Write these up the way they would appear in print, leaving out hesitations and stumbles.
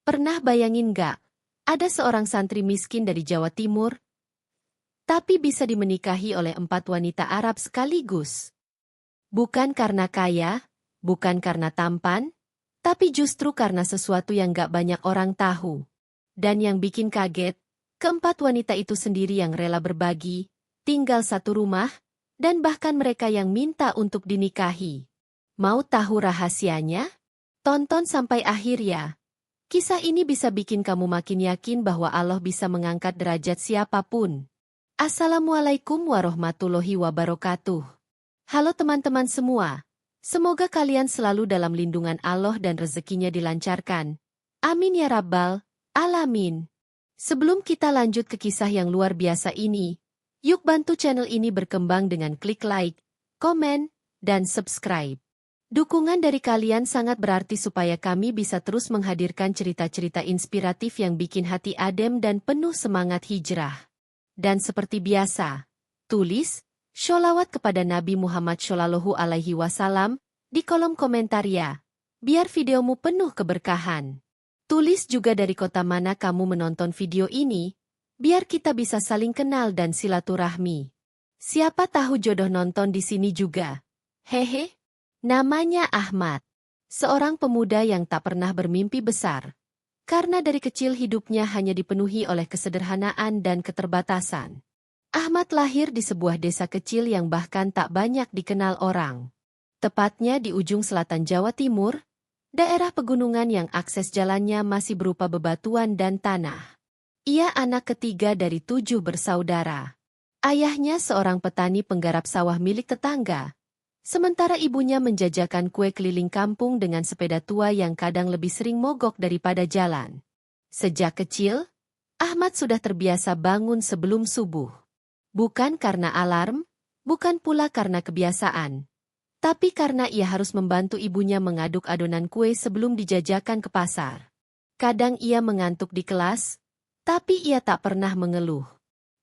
Pernah bayangin gak, ada seorang santri miskin dari Jawa Timur, tapi bisa dimenikahi oleh 4 wanita Arab sekaligus. Bukan karena kaya, bukan karena tampan, tapi justru karena sesuatu yang gak banyak orang tahu. Dan yang bikin kaget, ke-4 wanita itu sendiri yang rela berbagi, tinggal satu rumah, dan bahkan mereka yang minta untuk dinikahi. Mau tahu rahasianya? Tonton sampai akhir ya. Kisah ini bisa bikin kamu makin yakin bahwa Allah bisa mengangkat derajat siapapun. Assalamualaikum warahmatullahi wabarakatuh. Halo teman-teman semua. Semoga kalian selalu dalam lindungan Allah dan rezekinya dilancarkan. Amin ya rabbal alamin. Sebelum kita lanjut ke kisah yang luar biasa ini, yuk bantu channel ini berkembang dengan klik like, komen, dan subscribe. Dukungan dari kalian sangat berarti supaya kami bisa terus menghadirkan cerita-cerita inspiratif yang bikin hati adem dan penuh semangat hijrah. Dan seperti biasa, tulis sholawat kepada Nabi Muhammad Shallallahu Alaihi Wasallam di kolom komentar ya, biar videomu penuh keberkahan. Tulis juga dari kota mana kamu menonton video ini, biar kita bisa saling kenal dan silaturahmi. Siapa tahu jodoh nonton di sini juga. Hehe. Namanya Ahmad, seorang pemuda yang tak pernah bermimpi besar. Karena dari kecil hidupnya hanya dipenuhi oleh kesederhanaan dan keterbatasan. Ahmad lahir di sebuah desa kecil yang bahkan tak banyak dikenal orang. Tepatnya di ujung selatan Jawa Timur, daerah pegunungan yang akses jalannya masih berupa bebatuan dan tanah. Ia anak ketiga dari 7 bersaudara. Ayahnya seorang petani penggarap sawah milik tetangga. Sementara ibunya menjajakan kue keliling kampung dengan sepeda tua yang kadang lebih sering mogok daripada jalan. Sejak kecil, Ahmad sudah terbiasa bangun sebelum subuh. Bukan karena alarm, bukan pula karena kebiasaan. Tapi karena ia harus membantu ibunya mengaduk adonan kue sebelum dijajakan ke pasar. Kadang ia mengantuk di kelas, tapi ia tak pernah mengeluh.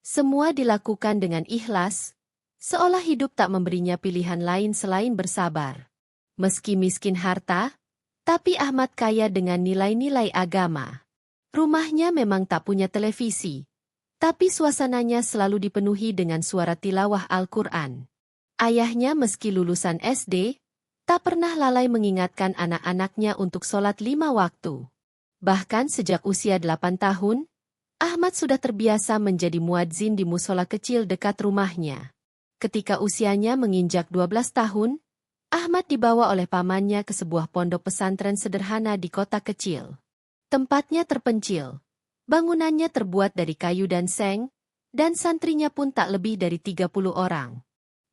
Semua dilakukan dengan ikhlas, seolah hidup tak memberinya pilihan lain selain bersabar. Meski miskin harta, tapi Ahmad kaya dengan nilai-nilai agama. Rumahnya memang tak punya televisi, tapi suasananya selalu dipenuhi dengan suara tilawah Al-Quran. Ayahnya meski lulusan SD, tak pernah lalai mengingatkan anak-anaknya untuk sholat 5 waktu. Bahkan sejak usia 8 tahun, Ahmad sudah terbiasa menjadi muadzin di musola kecil dekat rumahnya. Ketika usianya menginjak 12 tahun, Ahmad dibawa oleh pamannya ke sebuah pondok pesantren sederhana di kota kecil. Tempatnya terpencil, bangunannya terbuat dari kayu dan seng, dan santrinya pun tak lebih dari 30 orang.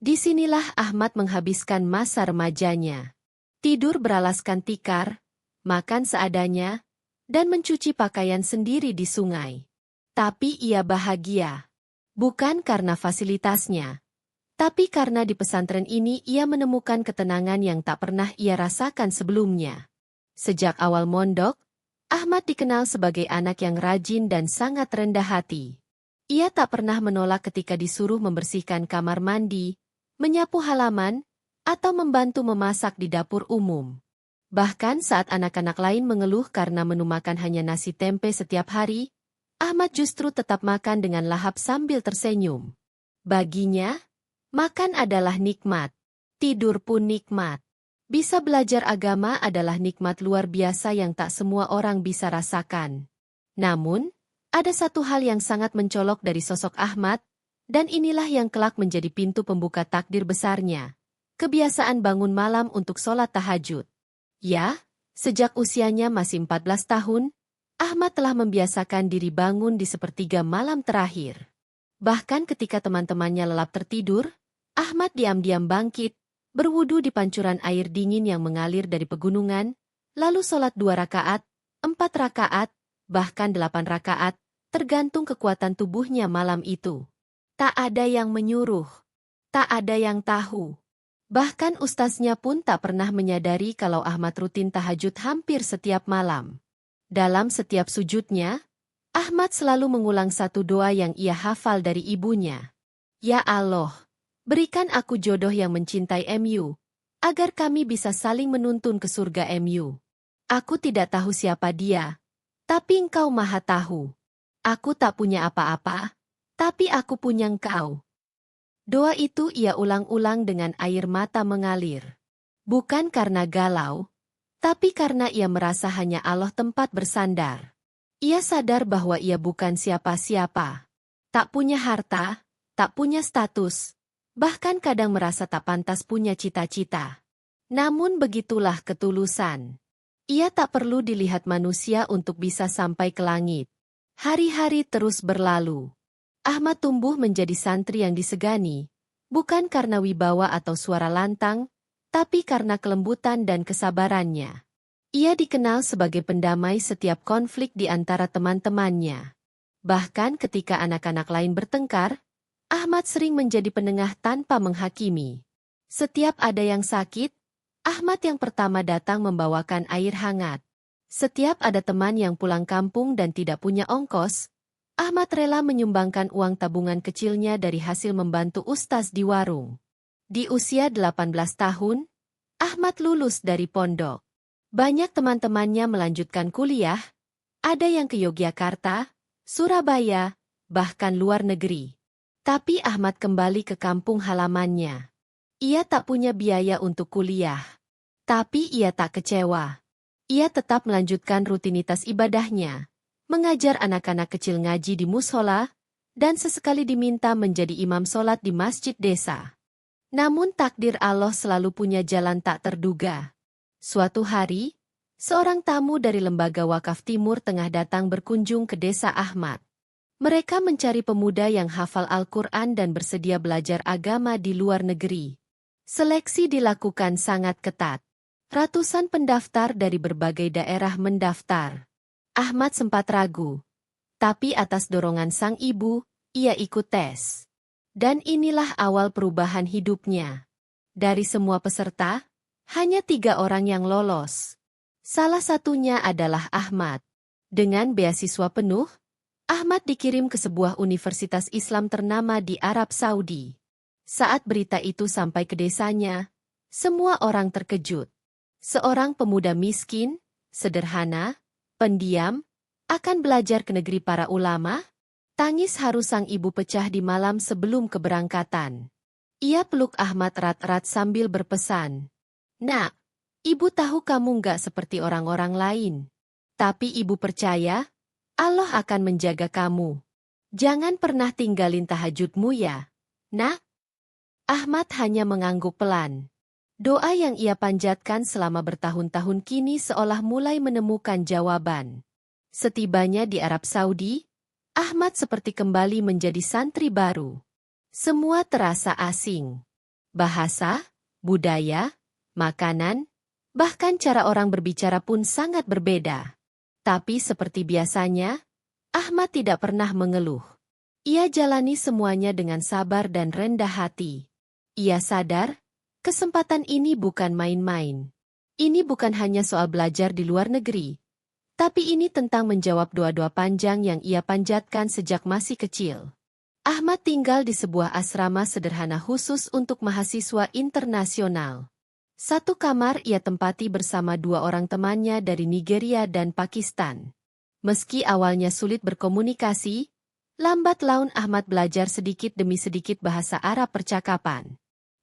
Disinilah Ahmad menghabiskan masa remajanya. Tidur beralaskan tikar, makan seadanya, dan mencuci pakaian sendiri di sungai. Tapi ia bahagia. Bukan karena fasilitasnya, tapi karena di pesantren ini ia menemukan ketenangan yang tak pernah ia rasakan sebelumnya. Sejak awal mondok, Ahmad dikenal sebagai anak yang rajin dan sangat rendah hati. Ia tak pernah menolak ketika disuruh membersihkan kamar mandi, menyapu halaman, atau membantu memasak di dapur umum. Bahkan saat anak-anak lain mengeluh karena menu makan hanya nasi tempe setiap hari, Ahmad justru tetap makan dengan lahap sambil tersenyum. Baginya, makan adalah nikmat, tidur pun nikmat. Bisa belajar agama adalah nikmat luar biasa yang tak semua orang bisa rasakan. Namun, ada satu hal yang sangat mencolok dari sosok Ahmad, dan inilah yang kelak menjadi pintu pembuka takdir besarnya. Kebiasaan bangun malam untuk sholat tahajud. Ya, sejak usianya masih 14 tahun, Ahmad telah membiasakan diri bangun di sepertiga malam terakhir. Bahkan ketika teman-temannya lelap tertidur, Ahmad diam-diam bangkit, berwudu di pancuran air dingin yang mengalir dari pegunungan, lalu sholat 2 rakaat, 4 rakaat, bahkan 8 rakaat, tergantung kekuatan tubuhnya malam itu. Tak ada yang menyuruh, tak ada yang tahu. Bahkan ustaznya pun tak pernah menyadari kalau Ahmad rutin tahajud hampir setiap malam. Dalam setiap sujudnya, Ahmad selalu mengulang satu doa yang ia hafal dari ibunya. Ya Allah, berikan aku jodoh yang mencintai MU, agar kami bisa saling menuntun ke surga MU. Aku tidak tahu siapa dia, Tapi Engkau Maha Tahu. Aku tak punya apa-apa, tapi aku punya Engkau. Doa itu ia ulang-ulang dengan air mata mengalir. Bukan karena galau, tapi karena ia merasa hanya Allah tempat bersandar. Ia sadar bahwa ia bukan siapa-siapa. Tak punya harta, tak punya status, bahkan kadang merasa tak pantas punya cita-cita. Namun begitulah ketulusan. Ia tak perlu dilihat manusia untuk bisa sampai ke langit. Hari-hari terus berlalu. Ahmad tumbuh menjadi santri yang disegani, bukan karena wibawa atau suara lantang, tapi karena kelembutan dan kesabarannya. Ia dikenal sebagai pendamai setiap konflik di antara teman-temannya. Bahkan ketika anak-anak lain bertengkar, Ahmad sering menjadi penengah tanpa menghakimi. Setiap ada yang sakit, Ahmad yang pertama datang membawakan air hangat. Setiap ada teman yang pulang kampung dan tidak punya ongkos, Ahmad rela menyumbangkan uang tabungan kecilnya dari hasil membantu ustaz di warung. Di usia 18 tahun, Ahmad lulus dari pondok. Banyak teman-temannya melanjutkan kuliah, ada yang ke Yogyakarta, Surabaya, bahkan luar negeri. Tapi Ahmad kembali ke kampung halamannya. Ia tak punya biaya untuk kuliah. Tapi ia tak kecewa. Ia tetap melanjutkan rutinitas ibadahnya, mengajar anak-anak kecil ngaji di musola, dan sesekali diminta menjadi imam sholat di masjid desa. Namun takdir Allah selalu punya jalan tak terduga. Suatu hari, seorang tamu dari Lembaga Wakaf Timur Tengah datang berkunjung ke desa Ahmad. Mereka mencari pemuda yang hafal Al-Quran dan bersedia belajar agama di luar negeri. Seleksi dilakukan sangat ketat. Ratusan pendaftar dari berbagai daerah mendaftar. Ahmad sempat ragu. Tapi atas dorongan sang ibu, ia ikut tes. Dan inilah awal perubahan hidupnya. Dari semua peserta, hanya 3 orang yang lolos. Salah satunya adalah Ahmad. Dengan beasiswa penuh, Ahmad dikirim ke sebuah universitas Islam ternama di Arab Saudi. Saat berita itu sampai ke desanya, semua orang terkejut. Seorang pemuda miskin, sederhana, pendiam, akan belajar ke negeri para ulama? Tangis haru sang ibu pecah di malam sebelum keberangkatan. Ia peluk Ahmad erat-erat sambil berpesan, "Nak, ibu tahu kamu nggak seperti orang-orang lain. Tapi ibu percaya, Allah akan menjaga kamu. Jangan pernah tinggalin tahajudmu ya, nak." Ahmad hanya mengangguk pelan. Doa yang ia panjatkan selama bertahun-tahun kini seolah mulai menemukan jawaban. Setibanya di Arab Saudi, Ahmad seperti kembali menjadi santri baru. Semua terasa asing. Bahasa, budaya, makanan, bahkan cara orang berbicara pun sangat berbeda. Tapi seperti biasanya, Ahmad tidak pernah mengeluh. Ia jalani semuanya dengan sabar dan rendah hati. Ia sadar, kesempatan ini bukan main-main. Ini bukan hanya soal belajar di luar negeri, tapi ini tentang menjawab doa-doa panjang yang ia panjatkan sejak masih kecil. Ahmad tinggal di sebuah asrama sederhana khusus untuk mahasiswa internasional. Satu kamar ia tempati bersama 2 orang temannya dari Nigeria dan Pakistan. Meski awalnya sulit berkomunikasi, lambat laun Ahmad belajar sedikit demi sedikit bahasa Arab percakapan.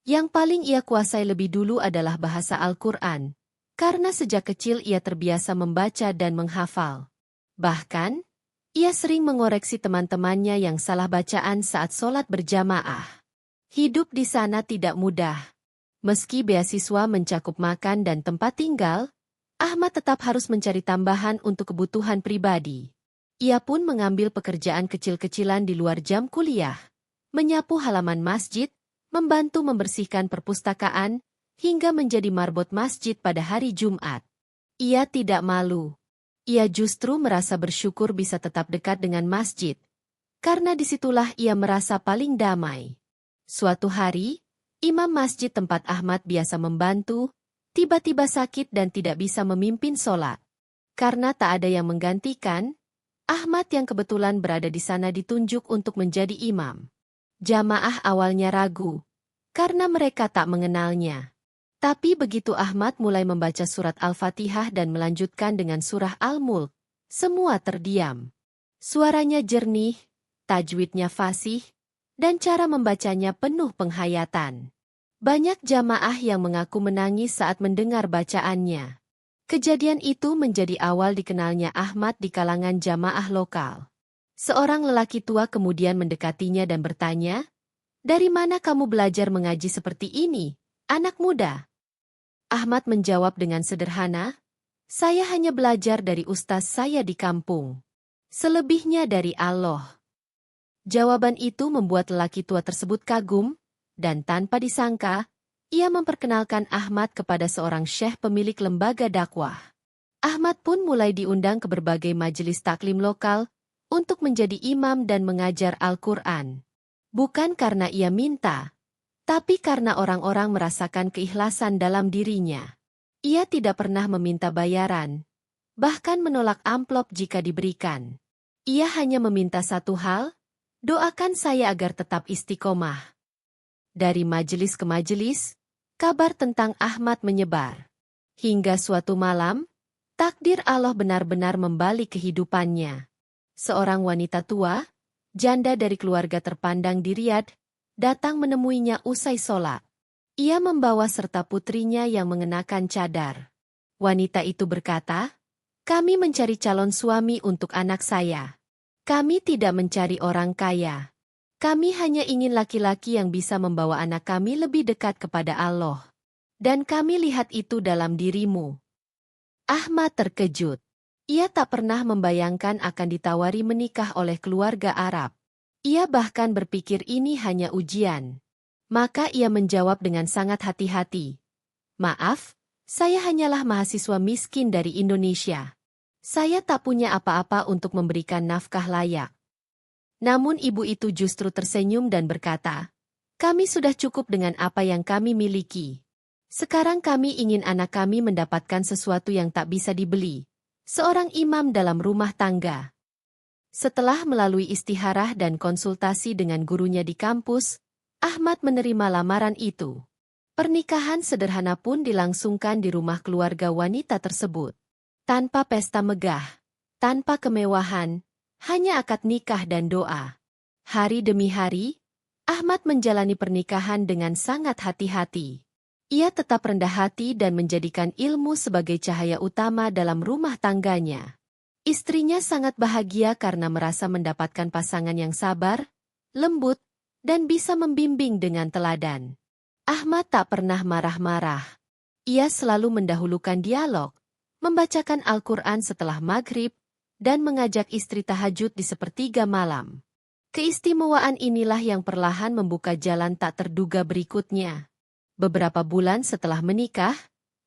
Yang paling ia kuasai lebih dulu adalah bahasa Al-Quran. Karena sejak kecil ia terbiasa membaca dan menghafal. Bahkan, ia sering mengoreksi teman-temannya yang salah bacaan saat sholat berjamaah. Hidup di sana tidak mudah. Meski beasiswa mencakup makan dan tempat tinggal, Ahmad tetap harus mencari tambahan untuk kebutuhan pribadi. Ia pun mengambil pekerjaan kecil-kecilan di luar jam kuliah. Menyapu halaman masjid, membantu membersihkan perpustakaan, hingga menjadi marbot masjid pada hari Jumat. Ia tidak malu. Ia justru merasa bersyukur bisa tetap dekat dengan masjid, karena disitulah ia merasa paling damai. Suatu hari, imam masjid tempat Ahmad biasa membantu, tiba-tiba sakit dan tidak bisa memimpin sholat. Karena tak ada yang menggantikan, Ahmad yang kebetulan berada di sana ditunjuk untuk menjadi imam. Jamaah awalnya ragu, karena mereka tak mengenalnya. Tapi begitu Ahmad mulai membaca surat Al-Fatihah dan melanjutkan dengan surah Al-Mulk, Semua terdiam. Suaranya jernih, tajwidnya fasih, dan cara membacanya penuh penghayatan. Banyak jamaah yang mengaku menangis saat mendengar bacaannya. Kejadian itu menjadi awal dikenalnya Ahmad di kalangan jamaah lokal. Seorang lelaki tua kemudian mendekatinya dan bertanya, "Dari mana kamu belajar mengaji seperti ini, anak muda?" Ahmad menjawab dengan sederhana, "Saya hanya belajar dari ustaz saya di kampung. Selebihnya dari Allah." Jawaban itu membuat lelaki tua tersebut kagum, dan tanpa disangka, ia memperkenalkan Ahmad kepada seorang syekh pemilik lembaga dakwah. Ahmad pun mulai diundang ke berbagai majelis taklim lokal untuk menjadi imam dan mengajar Al-Quran. Bukan karena ia minta, tapi karena orang-orang merasakan keikhlasan dalam dirinya. Ia tidak pernah meminta bayaran, bahkan menolak amplop jika diberikan. Ia hanya meminta satu hal, "Doakan saya agar tetap istiqomah." Dari majelis ke majelis, kabar tentang Ahmad menyebar. Hingga suatu malam, takdir Allah benar-benar membalik kehidupannya. Seorang wanita tua, janda dari keluarga terpandang di Riyadh, datang menemuinya usai sholat. Ia membawa serta putrinya yang mengenakan cadar. Wanita itu berkata, "Kami mencari calon suami untuk anak saya. Kami tidak mencari orang kaya. Kami hanya ingin laki-laki yang bisa membawa anak kami lebih dekat kepada Allah. Dan kami lihat itu dalam dirimu." Ahmad terkejut. Ia tak pernah membayangkan akan ditawari menikah oleh keluarga Arab. Ia bahkan berpikir ini hanya ujian. Maka ia menjawab dengan sangat hati-hati, "Maaf, saya hanyalah mahasiswa miskin dari Indonesia. Saya tak punya apa-apa untuk memberikan nafkah layak." Namun ibu itu justru tersenyum dan berkata, "Kami sudah cukup dengan apa yang kami miliki. Sekarang kami ingin anak kami mendapatkan sesuatu yang tak bisa dibeli, seorang imam dalam rumah tangga." Setelah melalui istiharah dan konsultasi dengan gurunya di kampus, Ahmad menerima lamaran itu. Pernikahan sederhana pun dilangsungkan di rumah keluarga wanita tersebut. Tanpa pesta megah, tanpa kemewahan, hanya akad nikah dan doa. Hari demi hari, Ahmad menjalani pernikahan dengan sangat hati-hati. Ia tetap rendah hati dan menjadikan ilmu sebagai cahaya utama dalam rumah tangganya. Istrinya sangat bahagia karena merasa mendapatkan pasangan yang sabar, lembut, dan bisa membimbing dengan teladan. Ahmad tak pernah marah-marah. Ia selalu mendahulukan dialog, membacakan Al-Quran setelah maghrib, dan mengajak istri tahajud di sepertiga malam. Keistimewaan inilah yang perlahan membuka jalan tak terduga berikutnya. Beberapa bulan setelah menikah,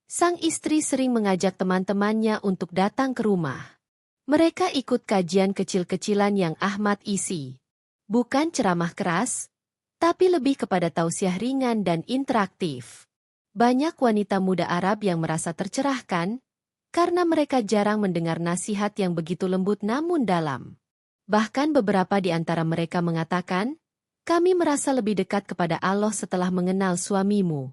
sang istri sering mengajak teman-temannya untuk datang ke rumah. Mereka ikut kajian kecil-kecilan yang Ahmad isi. Bukan ceramah keras, tapi lebih kepada tausiah ringan dan interaktif. Banyak wanita muda Arab yang merasa tercerahkan, karena mereka jarang mendengar nasihat yang begitu lembut namun dalam. Bahkan beberapa di antara mereka mengatakan, "Kami merasa lebih dekat kepada Allah setelah mengenal suamimu."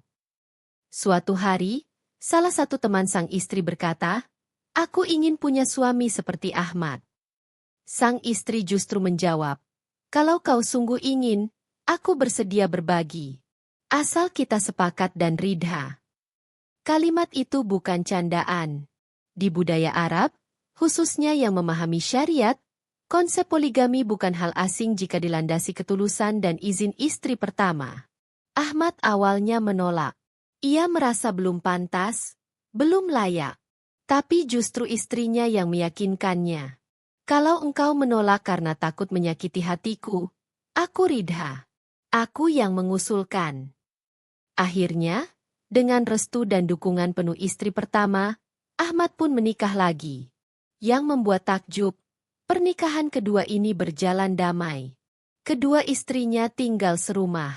Suatu hari, salah satu teman sang istri berkata, "Aku ingin punya suami seperti Ahmad." Sang istri justru menjawab, "Kalau kau sungguh ingin, aku bersedia berbagi. Asal kita sepakat dan ridha." Kalimat itu bukan candaan. Di budaya Arab, khususnya yang memahami syariat, konsep poligami bukan hal asing jika dilandasi ketulusan dan izin istri pertama. Ahmad awalnya menolak. Ia merasa belum pantas, belum layak. Tapi justru istrinya yang meyakinkannya. "Kalau engkau menolak karena takut menyakiti hatiku, aku ridha. Aku yang mengusulkan." Akhirnya, dengan restu dan dukungan penuh istri pertama, Ahmad pun menikah lagi. Yang membuat takjub, pernikahan kedua ini berjalan damai. Kedua istrinya tinggal serumah.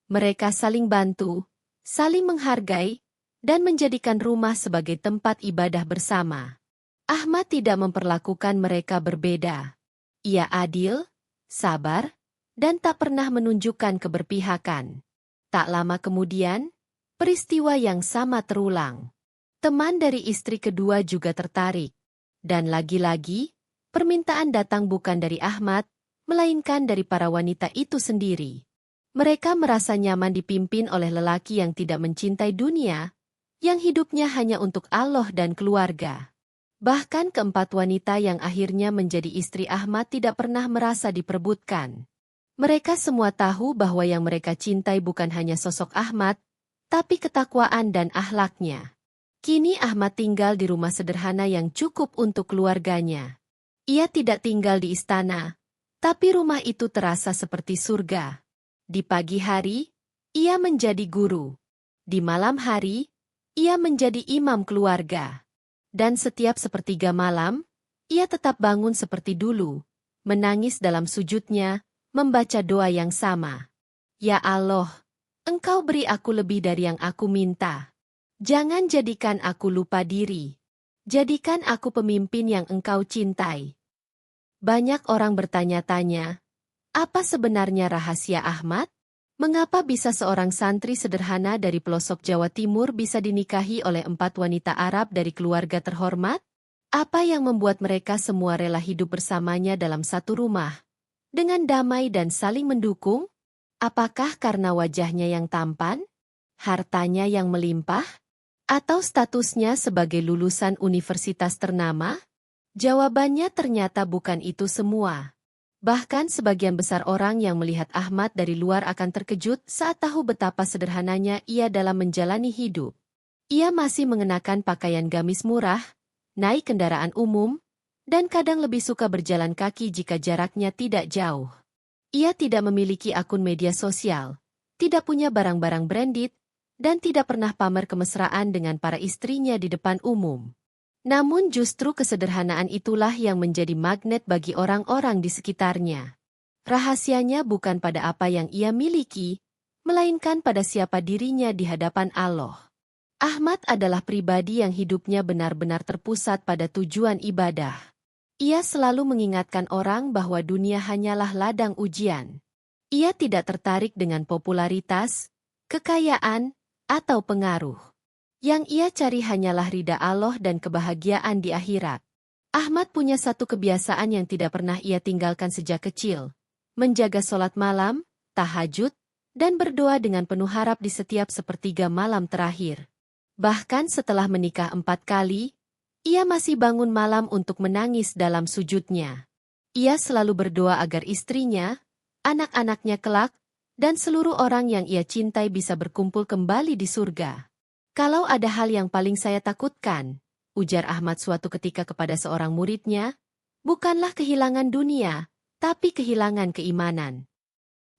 Mereka saling bantu, saling menghargai, dan menjadikan rumah sebagai tempat ibadah bersama. Ahmad tidak memperlakukan mereka berbeda. Ia adil, sabar, dan tak pernah menunjukkan keberpihakan. Tak lama kemudian, peristiwa yang sama terulang. Teman dari istri kedua juga tertarik. Dan lagi-lagi, permintaan datang bukan dari Ahmad, melainkan dari para wanita itu sendiri. Mereka merasa nyaman dipimpin oleh lelaki yang tidak mencintai dunia, yang hidupnya hanya untuk Allah dan keluarga. Bahkan keempat wanita yang akhirnya menjadi istri Ahmad tidak pernah merasa diperebutkan. Mereka semua tahu bahwa yang mereka cintai bukan hanya sosok Ahmad, tapi ketakwaan dan akhlaknya. Kini Ahmad tinggal di rumah sederhana yang cukup untuk keluarganya. Ia tidak tinggal di istana, tapi rumah itu terasa seperti surga. Di pagi hari, ia menjadi guru. Di malam hari, ia menjadi imam keluarga. Dan setiap sepertiga malam, ia tetap bangun seperti dulu, menangis dalam sujudnya, membaca doa yang sama. Ya Allah, Engkau beri aku lebih dari yang aku minta. Jangan jadikan aku lupa diri. Jadikan aku pemimpin yang Engkau cintai. Banyak orang bertanya-tanya, apa sebenarnya rahasia Ahmad? Mengapa bisa seorang santri sederhana dari pelosok Jawa Timur bisa dinikahi oleh 4 wanita Arab dari keluarga terhormat? Apa yang membuat mereka semua rela hidup bersamanya dalam satu rumah? Dengan damai dan saling mendukung? Apakah karena wajahnya yang tampan? Hartanya yang melimpah? Atau statusnya sebagai lulusan universitas ternama? Jawabannya ternyata bukan itu semua. Bahkan sebagian besar orang yang melihat Ahmad dari luar akan terkejut saat tahu betapa sederhananya ia dalam menjalani hidup. Ia masih mengenakan pakaian gamis murah, naik kendaraan umum, dan kadang lebih suka berjalan kaki jika jaraknya tidak jauh. Ia tidak memiliki akun media sosial, tidak punya barang-barang branded, dan tidak pernah pamer kemesraan dengan para istrinya di depan umum. Namun justru kesederhanaan itulah yang menjadi magnet bagi orang-orang di sekitarnya. Rahasianya bukan pada apa yang ia miliki, melainkan pada siapa dirinya di hadapan Allah. Ahmad adalah pribadi yang hidupnya benar-benar terpusat pada tujuan ibadah. Ia selalu mengingatkan orang bahwa dunia hanyalah ladang ujian. Ia tidak tertarik dengan popularitas, kekayaan, atau pengaruh. Yang ia cari hanyalah ridha Allah dan kebahagiaan di akhirat. Ahmad punya satu kebiasaan yang tidak pernah ia tinggalkan sejak kecil. Menjaga sholat malam, tahajud, dan berdoa dengan penuh harap di setiap sepertiga malam terakhir. Bahkan setelah menikah 4 kali, ia masih bangun malam untuk menangis dalam sujudnya. Ia selalu berdoa agar istrinya, anak-anaknya kelak, dan seluruh orang yang ia cintai bisa berkumpul kembali di surga. Kalau ada hal yang paling saya takutkan, ujar Ahmad suatu ketika kepada seorang muridnya, bukanlah kehilangan dunia, tapi kehilangan keimanan.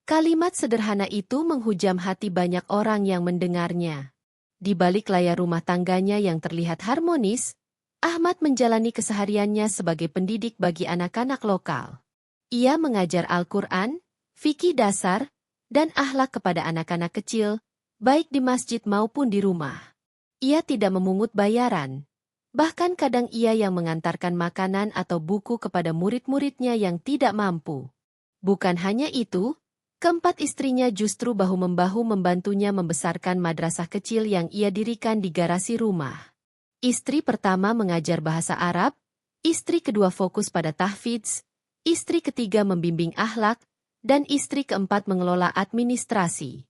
Kalimat sederhana itu menghujam hati banyak orang yang mendengarnya. Di balik layar rumah tangganya yang terlihat harmonis, Ahmad menjalani kesehariannya sebagai pendidik bagi anak-anak lokal. Ia mengajar Al-Quran, fikih dasar, dan akhlak kepada anak-anak kecil, baik di masjid maupun di rumah. Ia tidak memungut bayaran. Bahkan kadang ia yang mengantarkan makanan atau buku kepada murid-muridnya yang tidak mampu. Bukan hanya itu, keempat istrinya justru bahu-membahu membantunya membesarkan madrasah kecil yang ia dirikan di garasi rumah. Istri pertama mengajar bahasa Arab, istri kedua fokus pada tahfidz, istri ketiga membimbing akhlak, dan istri keempat mengelola administrasi.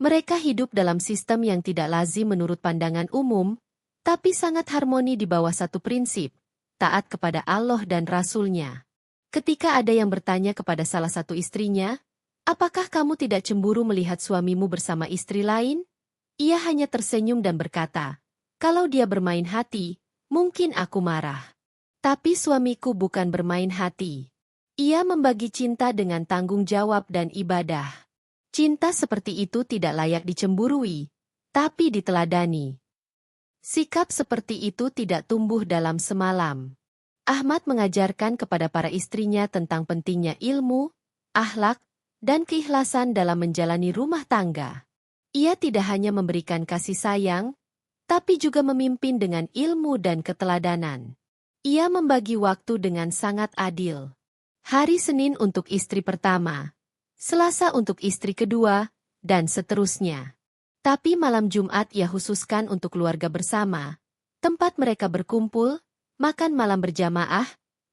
Mereka hidup dalam sistem yang tidak lazim menurut pandangan umum, tapi sangat harmoni di bawah satu prinsip, taat kepada Allah dan Rasul-Nya. Ketika ada yang bertanya kepada salah satu istrinya, apakah kamu tidak cemburu melihat suamimu bersama istri lain? Ia hanya tersenyum dan berkata, kalau dia bermain hati, mungkin aku marah. Tapi suamiku bukan bermain hati. Ia membagi cinta dengan tanggung jawab dan ibadah. Cinta seperti itu tidak layak dicemburui, tapi diteladani. Sikap seperti itu tidak tumbuh dalam semalam. Ahmad mengajarkan kepada para istrinya tentang pentingnya ilmu, akhlak, dan keikhlasan dalam menjalani rumah tangga. Ia tidak hanya memberikan kasih sayang, tapi juga memimpin dengan ilmu dan keteladanan. Ia membagi waktu dengan sangat adil. Hari Senin untuk istri pertama, Selasa untuk istri kedua, dan seterusnya. Tapi malam Jumat ia khususkan untuk keluarga bersama, tempat mereka berkumpul, makan malam berjamaah,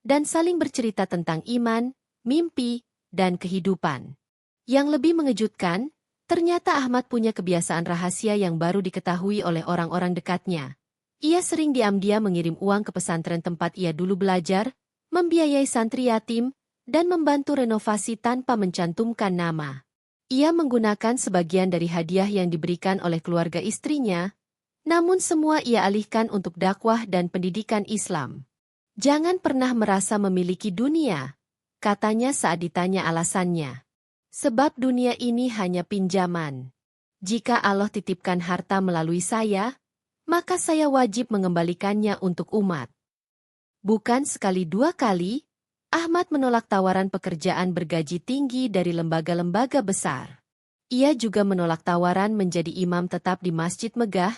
dan saling bercerita tentang iman, mimpi, dan kehidupan. Yang lebih mengejutkan, ternyata Ahmad punya kebiasaan rahasia yang baru diketahui oleh orang-orang dekatnya. Ia sering diam-diam mengirim uang ke pesantren tempat ia dulu belajar, membiayai santri yatim, dan membantu renovasi tanpa mencantumkan nama. Ia menggunakan sebagian dari hadiah yang diberikan oleh keluarga istrinya, namun semua ia alihkan untuk dakwah dan pendidikan Islam. Jangan pernah merasa memiliki dunia, katanya saat ditanya alasannya. Sebab dunia ini hanya pinjaman. Jika Allah titipkan harta melalui saya, maka saya wajib mengembalikannya untuk umat. Bukan sekali dua kali, Ahmad menolak tawaran pekerjaan bergaji tinggi dari lembaga-lembaga besar. Ia juga menolak tawaran menjadi imam tetap di Masjid Megah,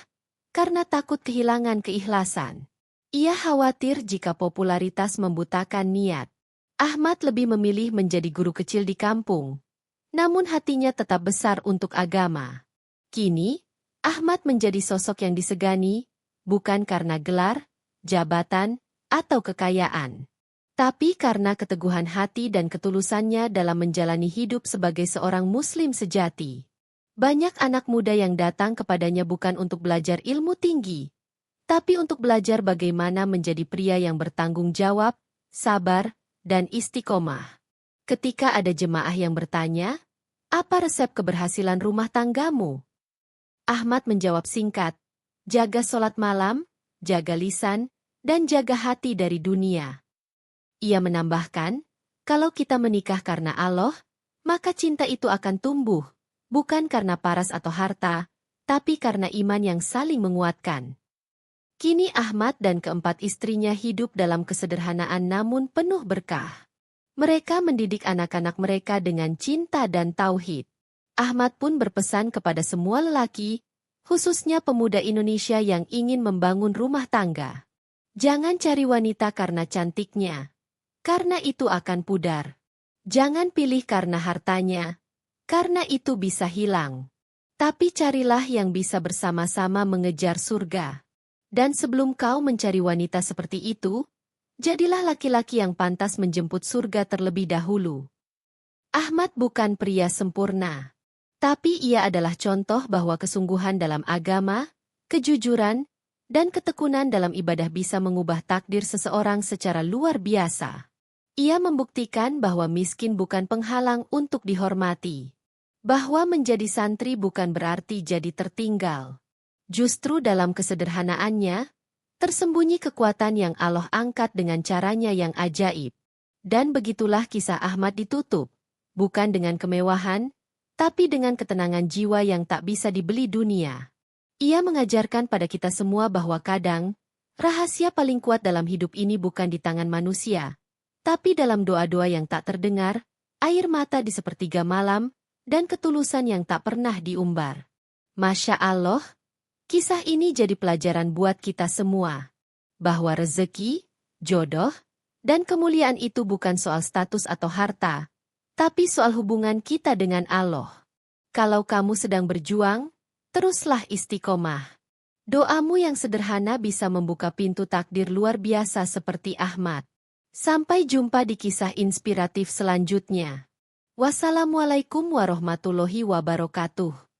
karena takut kehilangan keikhlasan. Ia khawatir jika popularitas membutakan niat. Ahmad lebih memilih menjadi guru kecil di kampung. Namun hatinya tetap besar untuk agama. Kini, Ahmad menjadi sosok yang disegani, bukan karena gelar, jabatan, atau kekayaan. Tapi karena keteguhan hati dan ketulusannya dalam menjalani hidup sebagai seorang muslim sejati. Banyak anak muda yang datang kepadanya bukan untuk belajar ilmu tinggi, tapi untuk belajar bagaimana menjadi pria yang bertanggung jawab, sabar, dan istiqomah. Ketika ada jemaah yang bertanya, apa resep keberhasilan rumah tanggamu? Ahmad menjawab singkat, jaga sholat malam, jaga lisan, dan jaga hati dari dunia. Ia menambahkan, kalau kita menikah karena Allah, maka cinta itu akan tumbuh, bukan karena paras atau harta, tapi karena iman yang saling menguatkan. Kini Ahmad dan keempat istrinya hidup dalam kesederhanaan namun penuh berkah. Mereka mendidik anak-anak mereka dengan cinta dan tauhid. Ahmad pun berpesan kepada semua lelaki, khususnya pemuda Indonesia yang ingin membangun rumah tangga. Jangan cari wanita karena cantiknya, karena itu akan pudar. Jangan pilih karena hartanya, karena itu bisa hilang. Tapi carilah yang bisa bersama-sama mengejar surga. Dan sebelum kau mencari wanita seperti itu, jadilah laki-laki yang pantas menjemput surga terlebih dahulu. Ahmad bukan pria sempurna, tapi ia adalah contoh bahwa kesungguhan dalam agama, kejujuran, dan ketekunan dalam ibadah bisa mengubah takdir seseorang secara luar biasa. Ia membuktikan bahwa miskin bukan penghalang untuk dihormati. Bahwa menjadi santri bukan berarti jadi tertinggal. Justru dalam kesederhanaannya, tersembunyi kekuatan yang Allah angkat dengan caranya yang ajaib. Dan begitulah kisah Ahmad ditutup, bukan dengan kemewahan, tapi dengan ketenangan jiwa yang tak bisa dibeli dunia. Ia mengajarkan pada kita semua bahwa kadang, rahasia paling kuat dalam hidup ini bukan di tangan manusia, tapi dalam doa-doa yang tak terdengar, air mata di sepertiga malam, dan ketulusan yang tak pernah diumbar. Masya Allah, kisah ini jadi pelajaran buat kita semua. Bahwa rezeki, jodoh, dan kemuliaan itu bukan soal status atau harta, tapi soal hubungan kita dengan Allah. Kalau kamu sedang berjuang, teruslah istiqomah. Doamu yang sederhana bisa membuka pintu takdir luar biasa seperti Ahmad. Sampai jumpa di kisah inspiratif selanjutnya. Wassalamualaikum warahmatullahi wabarakatuh.